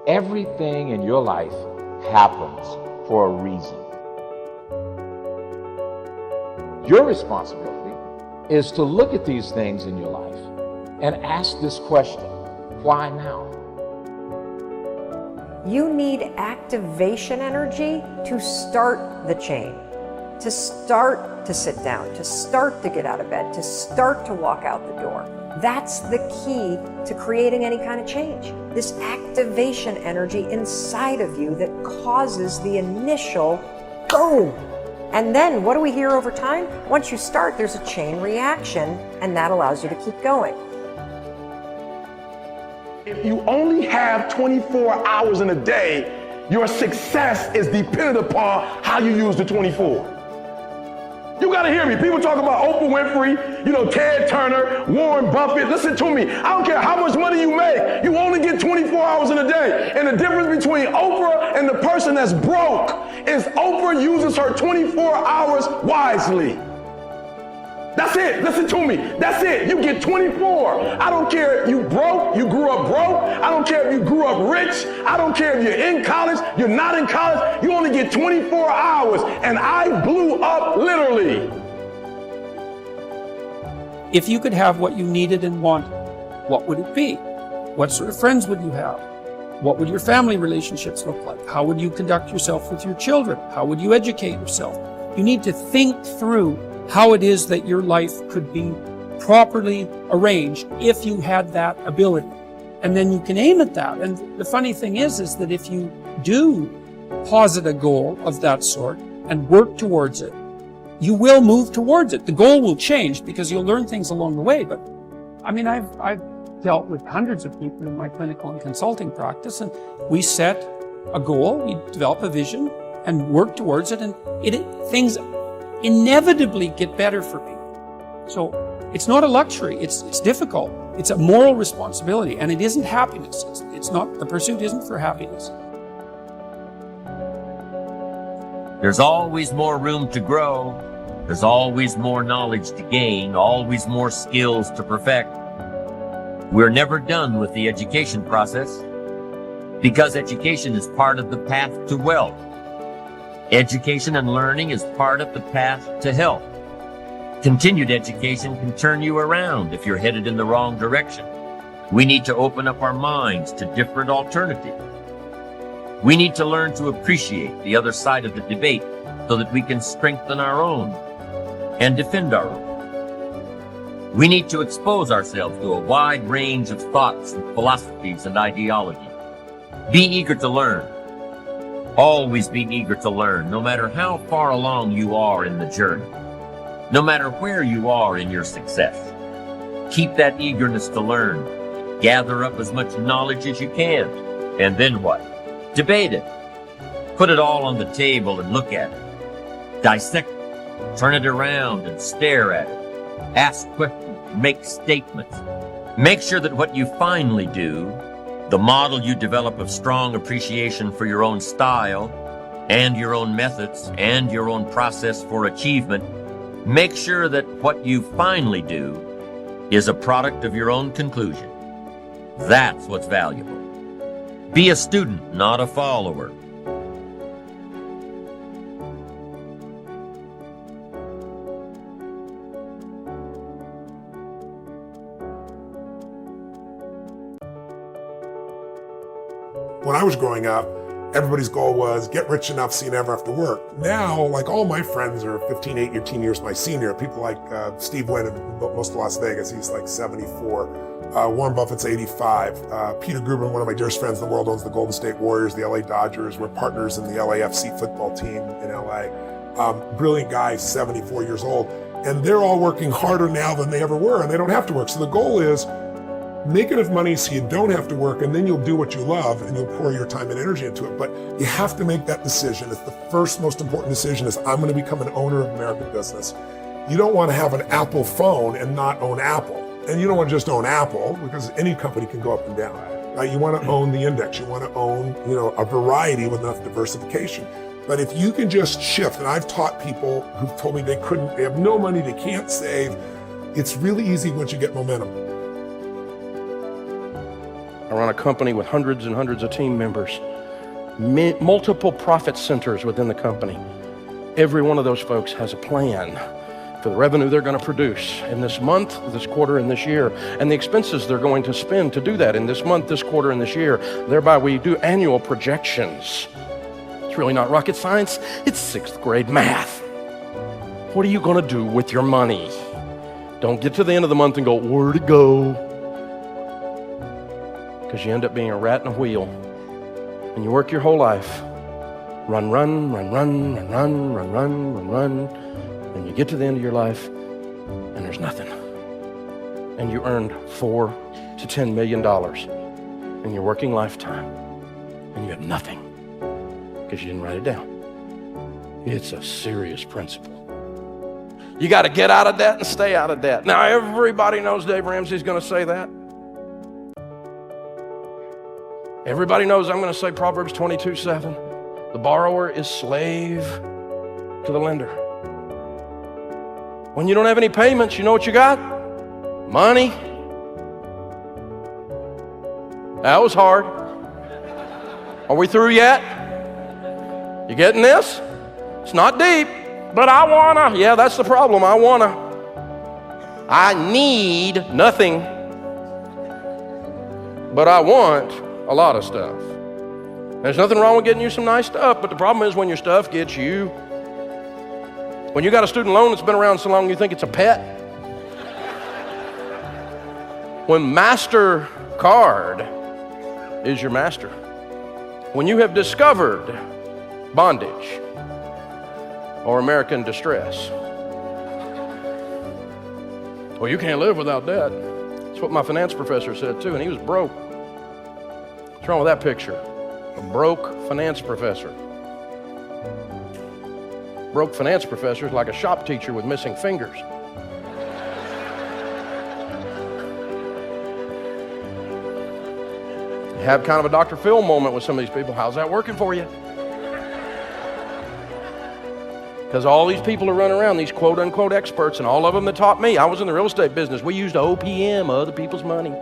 Everything in your life happens for a reason. Your responsibility is to look at these things in your life and ask this question, why now? You need activation energy to start the change, to start to sit down, to start to get out of bed, to start to walk out the door. That's the key to creating any kind of change. This activation energy inside of you that causes the initial boom. And then what do we hear over time? Once you start, there's a chain reaction, and that allows you to keep going. If you only have 24 hours in a day, your success is dependent upon how you use the 24. You gotta hear me. People talk about Oprah Winfrey, Ted Turner, Warren Buffett. Listen to me. I don't care how much money you make. You only get 24 hours in a day. And the difference between Oprah and the person that's broke is Oprah uses her 24 hours wisely. That's it. Listen to me. That's it. You get 24. I don't care if you broke, you grew up broke. I don't care if you grew up rich. I don't care if you're in college, you're not in college. You only get 24 hours. And I blew up literally. If you could have what you needed and wanted, what would it be? What sort of friends would you have? What would your family relationships look like? How would you conduct yourself with your children? How would you educate yourself? You need to think through how it is that your life could be properly arranged if you had that ability. And then you can aim at that. And the funny thing is that if you do posit a goal of that sort and work towards it, you will move towards it. The goal will change because you'll learn things along the way. But I mean, I've dealt with hundreds of people in my clinical and consulting practice, and we set a goal, we develop a vision and work towards it, and things inevitably get better for people. So it's not a luxury, it's difficult. It's a moral responsibility, and it isn't happiness. It's not, the pursuit isn't for happiness. There's always more room to grow. There's always more knowledge to gain, always more skills to perfect. We're never done with the education process because education is part of the path to wealth. Education and learning is part of the path to health. Continued education can turn you around if you're headed in the wrong direction. We need to open up our minds to different alternatives. We need to learn to appreciate the other side of the debate so that we can strengthen our own and defend our own. We need to expose ourselves to a wide range of thoughts and philosophies and ideologies. Be eager to learn. Always be eager to learn, no matter how far along you are in the journey, no matter where you are in your success. Keep that eagerness to learn. Gather up as much knowledge as you can. And then what? Debate it. Put it all on the table and look at it. Dissect it. Turn it around and stare at it. Ask questions. Make statements. Make sure that what you finally do, the model you develop of strong appreciation for your own style and your own methods and your own process for achievement, make sure that what you finally do is a product of your own conclusion. That's what's valuable. Be a student, not a follower. When I was growing up, everybody's goal was get rich enough so you never have to work. Now, like all my friends are 15, 18 years my senior. People like Steve Wynn in most of Las Vegas, he's like 74. Warren Buffett's 85. Peter Gruber, one of my dearest friends in the world, owns the Golden State Warriors, the LA Dodgers. We're partners in the LAFC football team in LA. Brilliant guy, 74 years old. And they're all working harder now than they ever were, and they don't have to work. So the goal is make enough money so you don't have to work, and then you'll do what you love and you'll pour your time and energy into it. But you have to make that decision. It's the first most important decision is I'm going to become an owner of American business. You don't want to have an Apple phone and not own Apple. And you don't want to just own Apple because any company can go up and down. Right? You want to own the index. You want to own, a variety with enough diversification. But if you can just shift, and I've taught people who've told me they have no money, they can't save. It's really easy once you get momentum. I run a company with hundreds and hundreds of team members, multiple profit centers within the company. Every one of those folks has a plan for the revenue they're going to produce in this month, this quarter, and this year, and the expenses they're going to spend to do that in this month, this quarter, and this year. Thereby, we do annual projections. It's really not rocket science. It's 6th grade math. What are you going to do with your money? Don't get to the end of the month and go, where'd it go? Because you end up being a rat in a wheel. And you work your whole life. Run, run, run, run, run, run, run, run, run, run. And you get to the end of your life, and there's nothing. And you earned $4 to $10 million in your working lifetime, and you have nothing because you didn't write it down. It's a serious principle. You got to get out of debt and stay out of debt. Now, everybody knows Dave Ramsey's going to say that. Everybody knows I'm going to say Proverbs 22:7. The borrower is slave to the lender. When you don't have any payments, you know what you got? Money. That was hard. Are we through yet? You getting this? It's not deep, but I wanna. Yeah, that's the problem. I wanna. I need nothing, but I want a lot of stuff. There's nothing wrong with getting you some nice stuff, but the problem is when your stuff gets you. When you got a student loan that's been around so long you think it's a pet. When MasterCard is your master. When you have discovered bondage or American distress. Well, you can't live without that. That's what my finance professor said too, and he was broke. What's wrong with that picture? A broke finance professor. Broke finance professor is like a shop teacher with missing fingers. You have kind of a Dr. Phil moment with some of these people. How's that working for you? Because all these people are running around, these quote unquote experts, and all of them that taught me. I was in the real estate business. We used OPM, other people's money.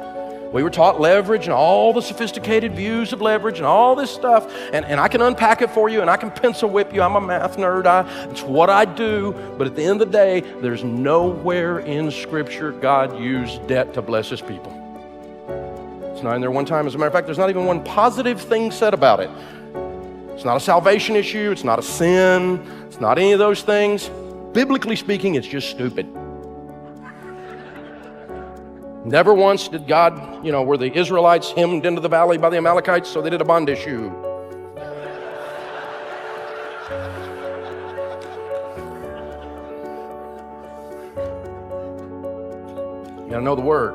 We were taught leverage and all the sophisticated views of leverage and all this stuff. And I can unpack it for you and I can pencil whip you. I'm a math nerd. It's what I do. But at the end of the day, there's nowhere in Scripture God used debt to bless His people. It's not in there one time. As a matter of fact, there's not even one positive thing said about it. It's not a salvation issue. It's not a sin. It's not any of those things. Biblically speaking, it's just stupid. Never once did God, were the Israelites hemmed into the valley by the Amalekites, so they did a bond issue. You gotta know the Word.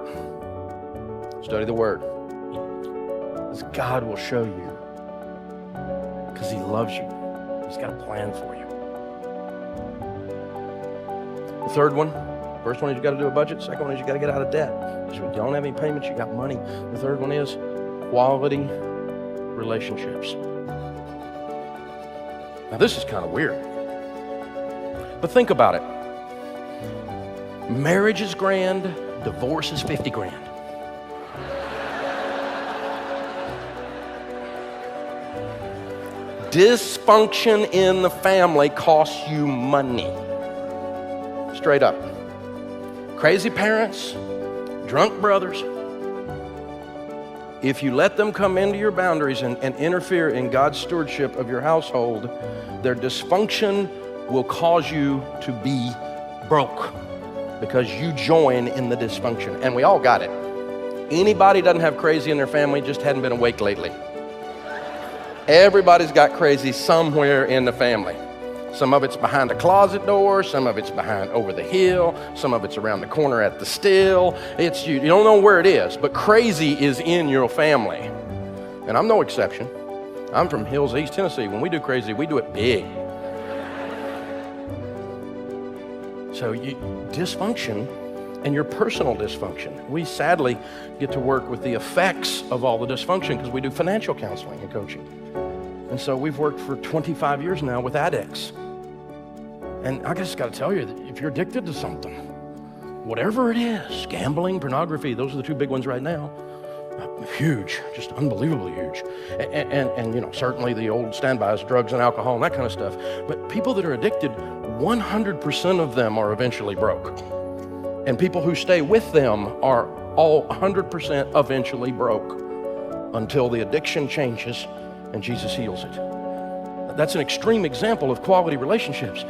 Study the Word. Because God will show you. Because He loves you. He's got a plan for you. The third one. First one is you got to do a budget. Second one is you got to get out of debt. Because if you don't have any payments, you got money. The third one is quality relationships. Now this is kind of weird. But think about it. Marriage is grand. Divorce is 50 grand. Dysfunction in the family costs you money. Straight up. Crazy parents, drunk brothers. If you let them come into your boundaries and interfere in God's stewardship of your household, their dysfunction will cause you to be broke because you join in the dysfunction. And we all got it. Anybody doesn't have crazy in their family just hadn't been awake lately. Everybody's got crazy somewhere in the family. Some of it's behind a closet door, some of it's behind over the hill, some of it's around the corner at the still. You don't know where it is, but crazy is in your family. And I'm no exception. I'm from Hills, East Tennessee. When we do crazy, we do it big. So dysfunction and your personal dysfunction. We sadly get to work with the effects of all the dysfunction because we do financial counseling and coaching. And so we've worked for 25 years now with addicts. And I just got to tell you that if you're addicted to something, whatever it is, gambling, pornography, those are the two big ones right now. huge, just unbelievably huge. And you know, certainly the old standbys, drugs and alcohol and that kind of stuff. But people that are addicted, 100% of them are eventually broke. And people who stay with them are all 100% eventually broke until the addiction changes and Jesus heals it. That's an extreme example of quality relationships.